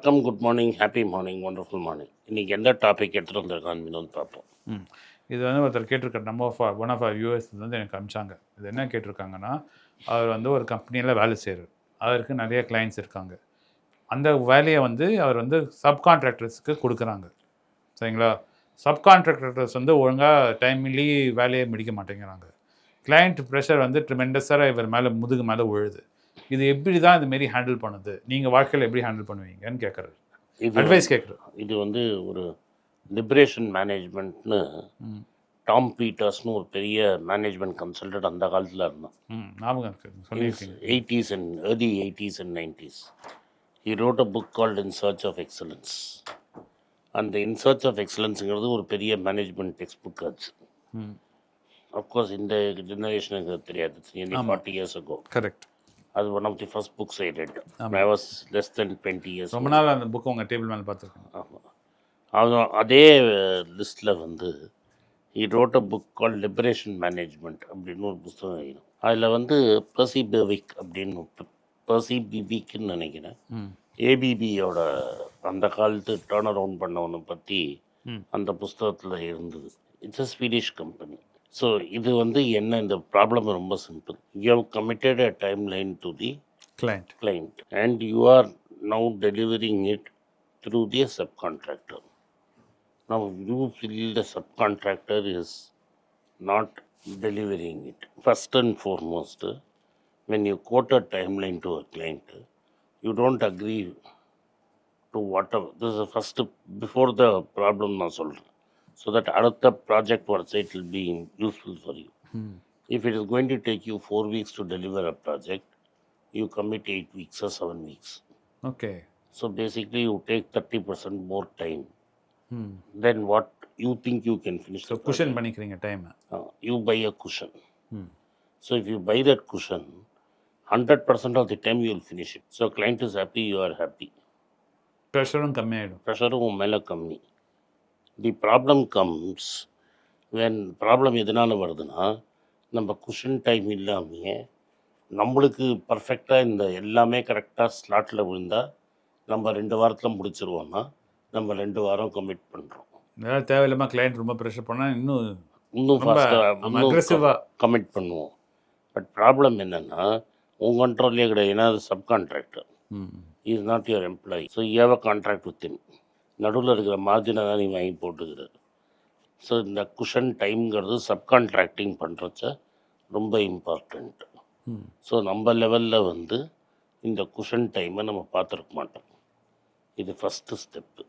வணக்கம், good morning, happy morning, wonderful morning. இன்றைக்கி எந்த டாபிக் எடுத்துகிட்டு வந்திருக்கான்னு பார்ப்போம். இது வந்து ஒருத்தர் கேட்டிருக்காரு, ஒன் ஆஃப் ஆர் யூஎஸ் வந்து எனக்கு அனுப்பிச்சாங்க. இது என்ன கேட்டிருக்காங்கன்னா, அவர் வந்து ஒரு கம்பெனியில் வேலை செய்கிறார். அவருக்கு நிறைய கிளைண்ட்ஸ் இருக்காங்க. அந்த வேலையை வந்து அவர் வந்து சப்கான்ட்ராக்டர்ஸ்க்கு கொடுக்குறாங்க. சரிங்களா? சப்கான்ட்ராக்டர்ஸ் வந்து ஒழுங்காக டைம்லி வேலையை முடிக்க மாட்டேங்கிறாங்க. கிளைண்ட் ப்ரெஷர் வந்து ட்ரிமெண்டஸாக இவர் மேலே முதுகு மேலே விழுது. இது எப்படி தான் இதுமாரி ஹேண்டில் பண்ணுது, நீங்கள் வாழ்க்கையில் எப்படி ஹேண்டில் பண்ணுவீங்கன்னு கேட்குறாரு. அட்வைஸ் கேட்குறாரு. இது வந்து ஒரு லிபரேஷன் மேனேஜ்மெண்ட்னு டாம் பீட்டர்ஸ்னு ஒரு பெரிய மேனேஜ்மெண்ட் கன்சல்டன்ட் அந்த காலத்தில் இருந்தான். Eighties and early 80s and 90s. He wrote a book called In Search of Excellence. அந்த இன் சர்ச் ஆஃப் எக்ஸலன்ஸுங்கிறது ஒரு பெரிய மேனேஜ்மெண்ட் டெக்ஸ்ட் புக் ஆச்சு. அஃப்கோர்ஸ் இந்த ஜெனரேஷனுக்கு தெரியாது. 40 years ago. கரெக்ட். அது one of the first books I read. I was less than 20 years. ரொம்ப நாள் அந்த புக் உங்கள் டேபிள் மேலே பார்த்துருக்கேன். ஆமாம். அது அதே லிஸ்ட்டில் வந்து he wrote a book called liberation management அப்படின்னு ஒரு புத்தகம் எழுதும். அதில் வந்து பர்சி பெவிக் அப்படின்னு பர்சி பிபிக்னு நினைக்கிறேன், ஏபிபியோட அந்த காலத்து டேர்ன் அரவுண்ட் பண்ணவனை பற்றி அந்த புஸ்தகத்தில் இருந்தது. It's a Swedish company. So இது வந்து என்ன, இந்த ப்ராப்ளம் ரொம்ப simple. You have committed a timeline to the client and you are now delivering it through the subcontractor. Now you feel the subcontractor is not delivering it. First and foremost, when you quote a timeline to a client, you don't agree to whatever. This is the first, before the problem na solra, so that adutha project works it will be useful for you. If it is going to take you 4 weeks to deliver a project, you commit 8 weeks or 7 weeks. Okay. So basically you take 30% more time. Then what you think you can finish. So cushion பண்ணிக்கிறீங்க time. You buy a cushion. So if you buy that cushion, 100% of the time you will finish it. So client is happy, you are happy. ப்ரெஷரும் கம்மியாயிடும். ப்ரெஷரும் உன் மேலே கம்மி. The problem comes when problem எதனால் வருதுன்னா, நம்ம cushion time இல்லாமையே நம்மளுக்கு பர்ஃபெக்டாக இந்த எல்லாமே கரெக்டாக ஸ்லாட்டில் விழுந்தால் நம்ம 2 வாரத்தில் முடிச்சிருவோம்னா நம்ம 2 வாரம் கமிட் பண்ணுறோம். ஏதாவது தேவையில்லாமல் கிளைண்ட் ரொம்ப ப்ரெஷர் பண்ணால் இன்னும் ஃபாஸ்ட்டாக கமிட் பண்ணுவோம். பட் ப்ராப்ளம் என்னென்னா, உங்கள் கண்ட்ரோல்லே கிடையாது. ஏன்னா அது subcontractor, is not your employee. So you have a contract with him. நடுவில் இருக்கிற மார்ஜினை தான் நீ வாங்கி போட்டுக்கிறார். ஸோ இந்த குஷன் டைம்ங்கிறது சப்கான்ட்ராக்டிங் பண்ணுறச்ச ரொம்ப இம்பார்ட்டண்ட். ஸோ நம்ம லெவலில் வந்து இந்த குஷன் டைமை நம்ம பார்த்துருக்க மாட்டோம். இது first step.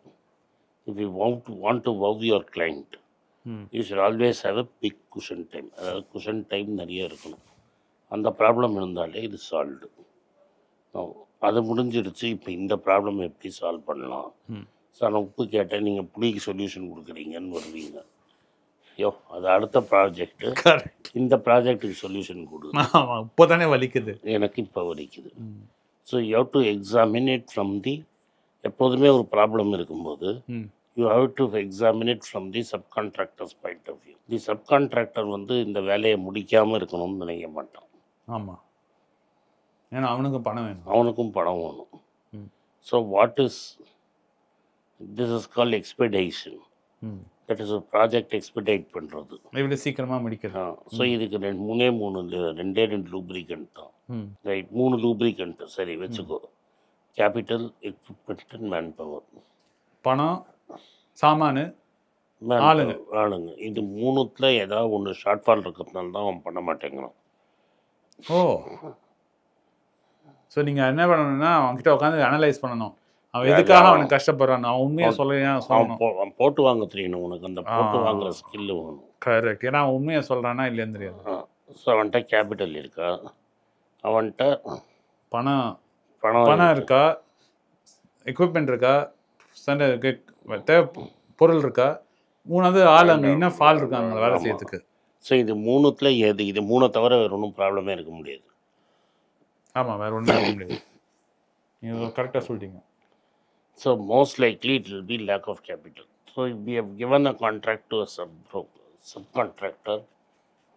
If you want to wow your client, you should always have a big cushion time. அதாவது குஷன் டைம் நிறைய இருக்கணும். அந்த ப்ராப்ளம் இருந்தாலே இது சால்வ்டு. அது முடிஞ்சிடுச்சு. இப்போ இந்த ப்ராப்ளம் எப்படி சால்வ் பண்ணலாம்? சார் நான் உப்பு கேட்டேன், நீங்கள் புளிக்கு சொல்யூஷன் கொடுக்குறீங்கன்னு வருவீங்க. ஐயோ அது அடுத்த ப்ராஜெக்டு, இந்த ப்ராஜெக்டுக்கு சொல்யூஷன் கொடு. இப்போ தானே வலிக்குது, எனக்கு இப்போ வலிக்குது. So you have to examine it from the, எப்போதுமே ஒரு ப்ராப்ளம் இருக்கும்போது you have to examine it from the subcontractor's point of view. The subcontractor வந்து இந்த வேலையை முடிக்காமல் இருக்கணும்னு நினைக்க மாட்டான். ஆமாம், ஏன்னா அவனுக்கும் பணம் வேணும். அவனுக்கும் பணம் வேணும். So what is this is called expedition. That is ஒரு ப்ராஜெக்ட் எக்ஸ்பெடைட் பண்ணுறது, இவ்வளோ சீக்கிரமாக முடிக்கிறது. ஸோ இதுக்கு 2 லூப்ரிகண்ட் தான். ரைட், 3 லூப்ரிகண்ட் சரி வச்சுக்கோ. Capital, equipment and man power. பணம், சாமானு, ஆளுங்க. இது 3த்துல ஏதாவது ஒன்று ஷார்ட் ஃபால் இருக்கிறதுனால தான் அவன் பண்ண மாட்டேங்கிறான். ஓ, ஸோ நீங்கள் என்ன பண்ணணும்னா அவன்கிட்ட உட்காந்து அனலைஸ் பண்ணணும். அவன் எதுக்காக அவனுக்கு கஷ்டப்படுறான், அவன் உண்மையை அவன் போட்டு வாங்க தெரியணும். உனக்கு அந்த போட்டு வாங்குற ஸ்கில்லு வேணும். கரெக்ட், ஏன்னா அவன் உண்மையை சொல்கிறானா இல்லைன்னு தெரியாது. ஸோ அவன்கிட்ட கேபிட்டல் இருக்கா, அவன்கிட்ட பணம் இருக்கா, எக்யூப்மெண்ட் இருக்கா, பொருள் இருக்கா, 3வது ஆள் அங்கே இன்னும் ஃபால் இருக்காங்க வேலை செய்யறதுக்கு. ஸோ இது 3த்துல எது, இது 3 தவிர வேறு ஒன்றும் ப்ராப்ளமே இருக்க முடியாது. ஆமாம், வேறு ஒன்றும் இருக்க முடியாது. நீங்கள் கரெக்டாக சொல்லிட்டீங்க. So most likely it will be lack of capital. So we have given a contract to a subcontractor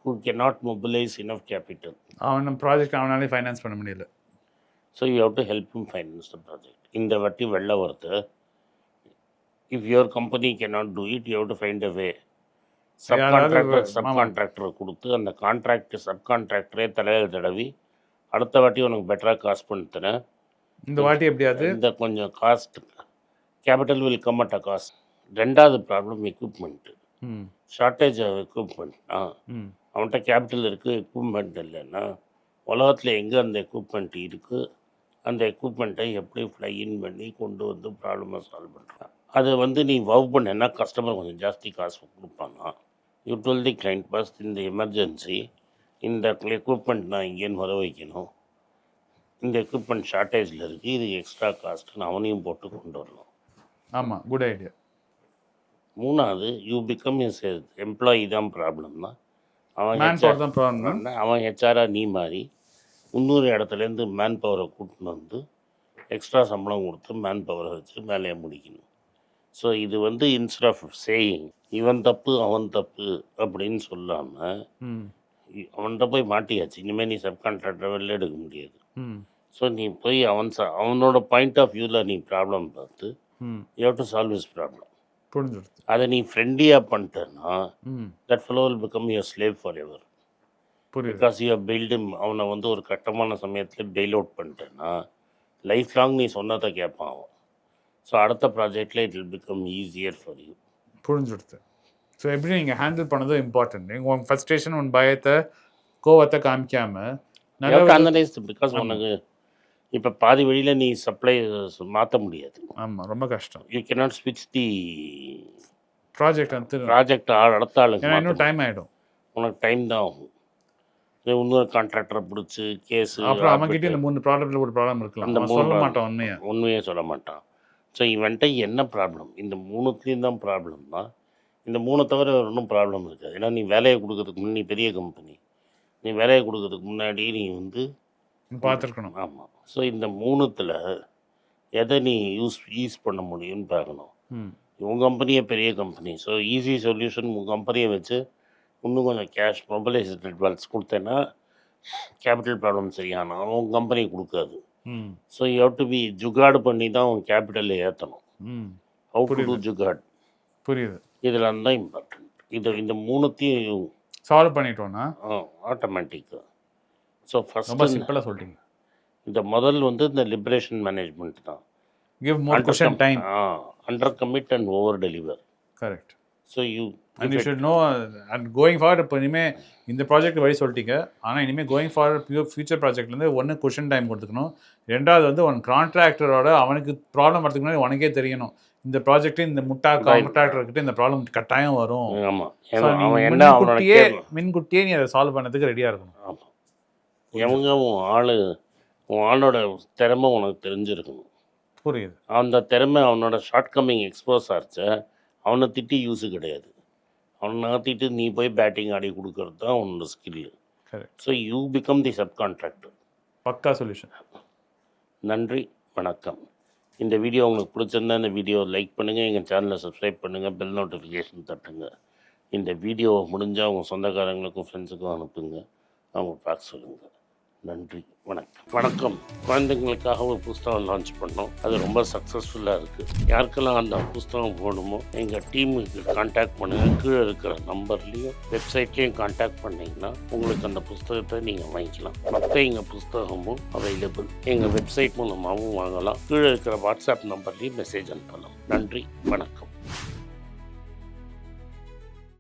who cannot mobilize enough capital. அவன் ப்ராஜெக்ட் அவனாலே ஃபைனான்ஸ் பண்ண முடியல. So you have to help him finance the project. இந்த வாட்டி வெளில வருது. If your company cannot do it, you have to find a way. சப்கான்ட்ராக்டரை கொடுத்து அந்த சப்கான்ட்ராக்டரே தலையில் தடவி அடுத்த வாட்டி உனக்கு பெட்டராக காசு பண்ணி தரேன். இந்த வாட்டி எப்படியாவது இந்த கொஞ்சம் cost capital will come at a cost. ரெண்டாவது problem equipment, shortage of equipment. அவன்கிட்ட கேபிட்டல் இருக்குது, எக்யூப்மெண்ட் இல்லைன்னா உலகத்தில் எங்கே அந்த எக்யூப்மெண்ட் இருக்குது, அந்த எக்யூப்மெண்ட்டை எப்படி ஃப்ளைஇன் பண்ணி கொண்டு வந்து ப்ராப்ளமை சால்வ் பண்ணுறான். அதை வந்து நீ வவ் பண்ணேன்னா கஸ்டமர் கொஞ்சம் ஜாஸ்தி காசு கொடுப்பானா. You tell the client boss இந்த எமர்ஜென்சி இந்த எக்யூப்மெண்ட் நான் இங்கேன்னு வர வைக்கணும், இந்த எக்யூப்மெண்ட் ஷார்ட்டேஜில் இருக்குது, இது எக்ஸ்ட்ரா காஸ்ட்டுன்னு அவனையும் போட்டு கொண்டு வரணும். ஆமாம், குட் ஐடியா. மூணாவது யூ பிகம் எஸ் எம்ப்ளாயி தான் ப்ராப்ளம் தான். அவன் ஹெச்ஆராக நீ மாறி இன்னொரு இடத்துலேருந்து மேன் பவரை கூட்டின்னு வந்து எக்ஸ்ட்ரா சம்பளம் கொடுத்து மேன் பவரை வச்சு வேலையை முடிக்கணும். ஸோ இது வந்து இன்ஸ்டெட் ஆஃப் சேயிங் இவன் தப்பு அவன் தப்பு அப்படின்னு சொல்லாமல் அவன்கிட்ட போய் மாட்டியாச்சு, இனிமேல் நீ சப்கான்ட்ராக்டரை வெளில எடுக்க முடியாது. ஸோ நீ போய் அவனோட பாயிண்ட் ஆஃப் வியூவில் நீ ப்ராப்ளம் பார்த்து you have to solve his problem. புரிஞ்சுடுது. அதை நீ ஃப்ரெண்ட்லியாக பண்ணிட்டேன்னா that fellow will become your slave forever. Because you build அவனை வந்து ஒரு கட்டமான சமயத்தில் பெயில் அவுட் பண்ணிட்டேன்னா லைஃப் லாங் நீ சொன்னதை கேட்பான் அவன். ஸோ அடுத்த ப்ராஜெக்டில் it will become easier for you. புரிஞ்சுடுது. ஸோ எப்படி நீங்கள் ஹேண்டில் பண்ணதும் இம்பார்ட்டன்ட். நீங்கள் உங்கள் ஃபர்ஸ்ட்ரேஷன் உன் பயத்தை கோவத்தை காமிக்காமல் அனலைஸ். பிகாஸ் உனக்கு இப்போ பாதி வழியில் நீ சப்ளை மாற்ற முடியாது. ஆமாம், ரொம்ப கஷ்டம். யூ கேனாட் ஸ்விட்ச் தி ப்ராஜெக்ட் அடுத்த ஆளுக்கு. இன்னும் டைம் ஆகிடும், உனக்கு டைம் தான் ஆகும். இன்னொரு கான்ட்ராக்டரை பிடிச்சி கேஸு, அப்புறம் அவங்ககிட்ட இந்த 3 ப்ராப்ளத்தில் ஒரு ப்ராப்ளம் இருக்கலாம், அந்த சொல்ல மாட்டான், உண்மையே சொல்ல மாட்டான். ஸோ இவன்ட்ட என்ன ப்ராப்ளம், இந்த 3த்துலேயும் தான் ப்ராப்ளம் தான். இந்த 3 தவிர ஒன்றும் ப்ராப்ளம் இருக்காது. ஏன்னா நீ வேலையை கொடுக்கறதுக்கு முன்னாடி, நீ பெரிய கம்பெனி, நீ வேலையை கொடுக்கறதுக்கு முன்னாடி நீ வந்து பார்த்துருக்கணும். ஆமாம். ஸோ இந்த 3த்தில் எதை நீ யூஸ் பண்ண முடியும்னு பார்க்கணும். உங்கள் கம்பெனியே பெரிய கம்பெனி, ஸோ ஈஸி சொல்யூஷன் உங்கள் கம்பெனியை வச்சு இன்னும் கொஞ்சம் கேஷ் மொபைலைசேஷன் அட்வான்ஸ் கொடுத்தேன்னா கேபிட்டல் ப்ராப்ளம் சரியானா உங்கள் கம்பெனி கொடுக்காது. So you have to be jugaad பண்ணி தான் உன் கேபிட்டலை ஏற்றணும். How to do jugaad. புரியுது. இதில் தான் இம்பார்ட்டன்ட். இந்த 3த்தையும் சால்வ் பண்ணிட்டோன்னா ஆட்டோமேட்டிக்காக. ஸோ ரொம்ப சிம்பிளாக சொல்லிட்டீங்க. இந்த முதல் வந்து இந்த லிபரேஷன் மேனேஜ்மெண்ட் தான். Give more cushion time, under commit and over deliver. Correct. So you should know and going forward. இப்போ இனிமேல் இந்த ப்ராஜெக்ட் வழி சொல்லிட்டீங்க, ஆனால் இனிமேல் கோயிங் ஃபார்வர்ட் ஃபியூச்சர் ப்ராஜெக்ட்லேருந்து ஒன்று குஷன் டைம் கொடுத்துக்கணும். ரெண்டாவது வந்து ஒன் கான்ட்ராக்டரோட அவனுக்கு ப்ராப்ளம் வரதுக்கு முன்னாடி உனக்கே தெரியணும் இந்த ப்ராஜெக்ட் இந்த கான்ட்ராக்டர்கிட்ட இந்த ப்ராப்ளம் கட்டாயம் வரும். முன்கூட்டியே நீ அதை சால்வ் பண்ணதுக்கு ரெடியாக இருக்கணும். ஆமாம். எவங்க உன் ஆளோட திறமை உனக்கு தெரிஞ்சிருக்கணும். புரியுது. அந்த திறமை அவனோட ஷார்ட் கம்மிங் எக்ஸ்போஸ் ஆச்சு, அவனை திட்டி யூஸு கிடையாது. அவனை நகர்த்திட்டு நீ போய் பேட்டிங் ஆடி கொடுக்கறது தான் அவனோட skill. So you become the subcontractor. பக்கா சொல்யூஷன். நன்றி, வணக்கம். இந்த வீடியோ உங்களுக்கு பிடிச்சிருந்தா இந்த வீடியோ லைக் பண்ணுங்கள், எங்கள் சேனலை சப்ஸ்கிரைப் பண்ணுங்கள், பெல் நோட்டிஃபிகேஷன் தட்டுங்க. இந்த வீடியோ முடிஞ்சால் உங்கள் சொந்தக்காரங்களுக்கும் ஃப்ரெண்ட்ஸுக்கும் அனுப்புங்க, அவங்க பார்க்க சொல்லுங்கள். நன்றி, வணக்கம். குழந்தைங்களுக்காக ஒரு புஸ்தகம் லான்ச் பண்ணோம், அது ரொம்ப சக்ஸஸ்ஃபுல்லாக இருக்குது. யாருக்கெல்லாம் அந்த புஸ்தகம் போகணுமோ எங்கள் டீமுக்கு கான்டாக்ட் பண்ணுங்கள். கீழே இருக்கிற நம்பர்லேயும் வெப்சைட்லேயும் கான்டாக்ட் பண்ணிங்கன்னா உங்களுக்கு அந்த புஸ்தகத்தை நீங்கள் வாங்கிக்கலாம். மற்ற எங்கள் புஸ்தகமும் அவைலபிள் எங்கள் வெப்சைட் மூலமாகவும் வாங்கலாம். கீழே இருக்கிற வாட்ஸ்அப் நம்பர்லேயும் மெசேஜ் அனுப்பலாம். நன்றி, வணக்கம்.